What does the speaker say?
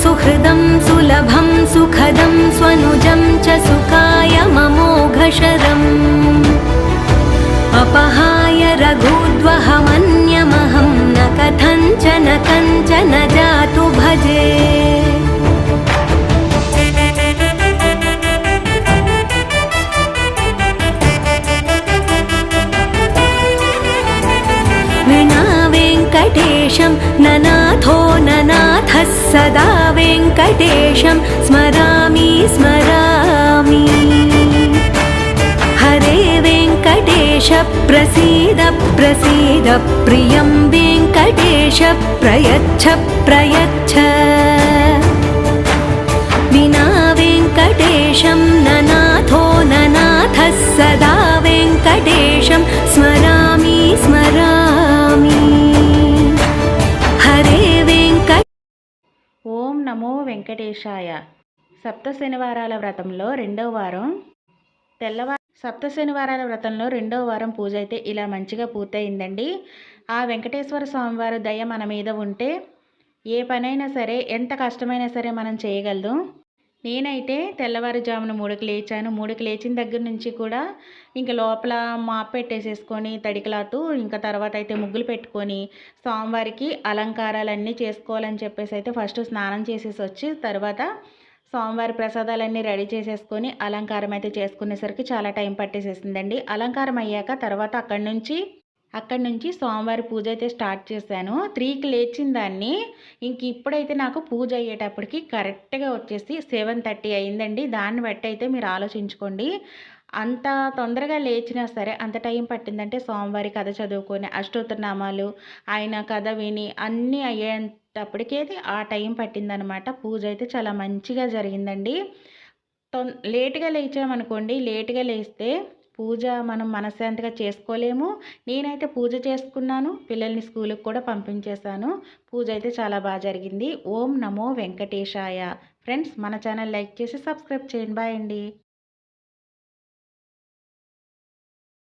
सुहृदं सुलभं सुखदं स्वनुजं च सुखाय ममोघशरम् अपहाय रघुद्वहमन्यमहं न कथञ्चन कञ्चन जातु भजे। वेङ्कटेशं ननाथो ननाथः सदा वेङ्कटेशं स्मरामि स्मरामि। हरे वेङ्कटेश प्रसीद प्रसीद प्रियं वेङ्कटेश प्रयच्छ प्रयच्छ। विना वेङ्कटेशं ननाथो ननाथः सदा वेङ्कटेशं स्मरामि स्मरामि। ఓం నమో వెంకటేశాయ. సప్త శనివారాల వ్రతంలో రెండవ వారం సప్త శనివారాల వ్రతంలో రెండవ వారం పూజ అయితే ఇలా మంచిగా పూర్తయిందండి. ఆ వెంకటేశ్వర స్వామివారి దయ మన మీద ఉంటే ఏ పనైనా సరే, ఎంత కష్టమైనా సరే మనం చేయగలదు. నేనైతే తెల్లవారుజామున 3కి లేచాను. 3కి లేచిన దగ్గర నుంచి కూడా ఇంకా లోపల మాప్ పెట్టేసేసుకొని తడికలాతూ, ఇంకా తర్వాత అయితే ముగ్గులు పెట్టుకొని స్వామివారికి అలంకారాలన్నీ చేసుకోవాలని చెప్పేసి అయితే ఫస్ట్ స్నానం చేసేసి వచ్చి తర్వాత స్వామివారి ప్రసాదాలన్నీ రెడీ చేసేసుకొని అలంకారం అయితే చేసుకునేసరికి చాలా టైం పట్టేసేసిందండి. అలంకారం అయ్యాక తర్వాత అక్కడి నుంచి స్వామివారి పూజ అయితే స్టార్ట్ చేశాను. 3కి లేచిన దాన్ని ఇంక ఇప్పుడైతే నాకు పూజ అయ్యేటప్పటికి కరెక్ట్గా వచ్చేసి 7:30 అయిందండి. దాన్ని బట్టి అయితే మీరు ఆలోచించుకోండి. అంత తొందరగా లేచినా సరే అంత టైం పట్టిందంటే స్వామివారి కథ చదువుకొని అష్టోత్తరనామాలు ఆయన కథ విని అన్నీ అయ్యేటప్పటికీ ఆ టైం పట్టిందనమాట. పూజ అయితే చాలా మంచిగా జరిగిందండి. లేటుగా లేచామనుకోండి, లేటుగా లేస్తే పూజ మనం మనశ్శాంతిగా చేసుకోలేము. నేనైతే పూజ చేసుకున్నాను, పిల్లల్ని స్కూల్కి కూడా పంపించేశాను. పూజ అయితే చాలా బాగా జరిగింది. ఓం నమో వెంకటేశాయ. ఫ్రెండ్స్, మన ఛానల్ లైక్ చేసి సబ్స్క్రైబ్ చేయండి. బాయ్ అండి.